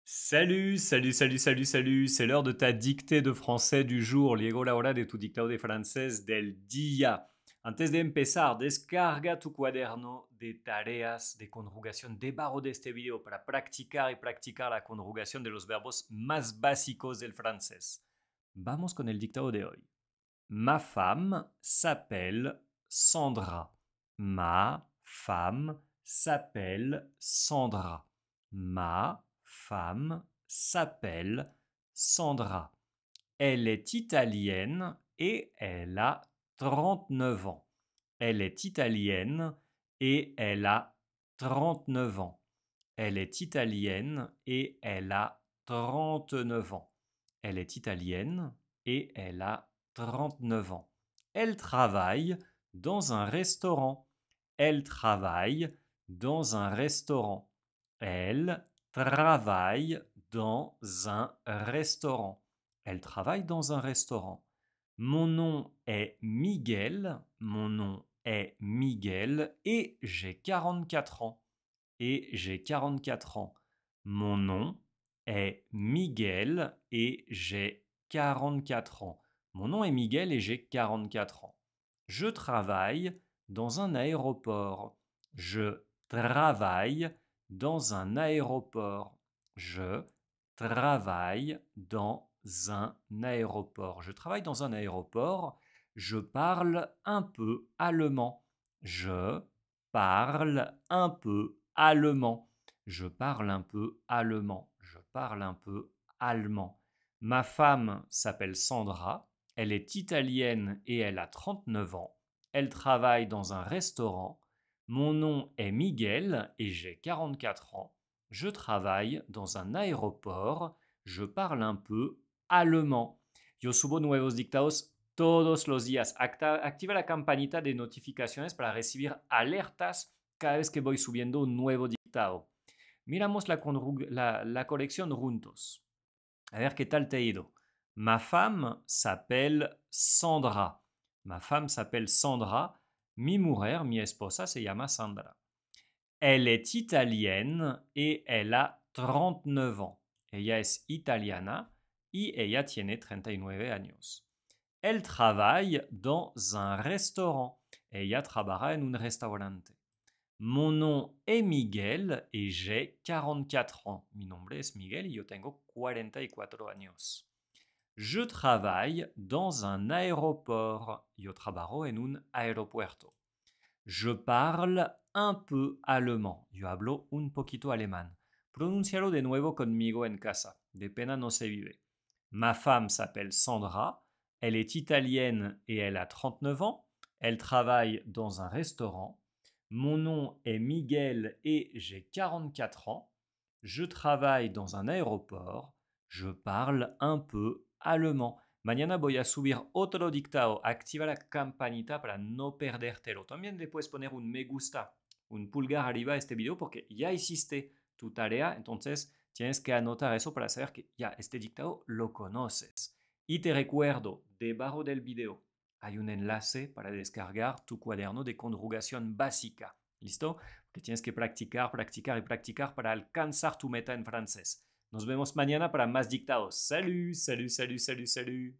Salut, salut, salut, salut, salut. C'est l'heure de ta dictée de français du jour. Llegó la hora de tu dictado de francés del día. Antes de empezar, descarga tu cuaderno de tareas de conjugación debajo de este video para practicar y practicar la conjugación de los verbos más básicos del francés. Vamos con el dictado de hoy. Ma femme s'appelle Sandra. Ma femme s'appelle Sandra. Ma femme s'appelle Sandra. Elle est italienne et elle a 39 ans. Elle est italienne et elle a 39 ans. Elle est italienne et elle a 39 ans. Elle est italienne et elle a 39 ans. Elle travaille dans un restaurant. Elle travaille dans un restaurant. Elle travaille dans un restaurant. Elle travaille dans un restaurant. Mon nom est Miguel. Mon nom est Miguel et j'ai 44 ans. Et j'ai 44 ans. Mon nom est Miguel et j'ai 44 ans. Mon nom est Miguel et j'ai 44 ans. Je travaille dans un aéroport. Je travaille dans un aéroport. Je travaille dans un aéroport. Je travaille dans un aéroport. Je parle un peu allemand. Je parle un peu allemand. Je parle un peu allemand. Je parle un peu allemand. Ma femme s'appelle Sandra. Elle est italienne et elle a 39 ans. Elle travaille dans un restaurant. Mon nom est Miguel et j'ai 44 ans. Je travaille dans un aéroport. Je parle un peu allemand. Yo subo nuevos dictados todos los días. Activa la campanita de notificaciones para recibir alertas cada vez que voy subiendo un nuevo dictado. Miramos la colección juntos. A ver qué tal te ha ido. Ma femme s'appelle Sandra. Ma femme s'appelle Sandra. Mi mujer, mi esposa, se llama Sandra. Elle est italienne et elle a 39 ans. Ella es italiana y ella tiene 39 años. Elle travaille dans un restaurant. Ella trabaja en un restaurante. Mon nom est Miguel et j'ai 44 ans. Mi nombre es Miguel y yo tengo 44 años. Je travaille dans un aéroport. Yo trabajo en un aeropuerto. Je parle un peu allemand. Yo hablo un poquito alemán. Pronuncialo de nuevo conmigo en casa. De pena no se vive. Ma femme s'appelle Sandra. Elle est italienne et elle a 39 ans. Elle travaille dans un restaurant. Mon nom est Miguel et j'ai 44 ans. Je travaille dans un aéroport. Je parle un peu allemand. Mañana voy a subir otro dictado. Activa la campanita para no perdértelo. También le puedes poner un me gusta, un pulgar arriba a este video porque ya hiciste tu tarea. Entonces tienes que anotar eso para saber que ya este dictado lo conoces. Y te recuerdo, debajo del video hay un enlace para descargar tu cuaderno de conjugación básica. ¿Listo? Que tienes que practicar, practicar y practicar para alcanzar tu meta en francés. Nos vemos mañana para más dictados. Salut, salut, salut, salut, salut.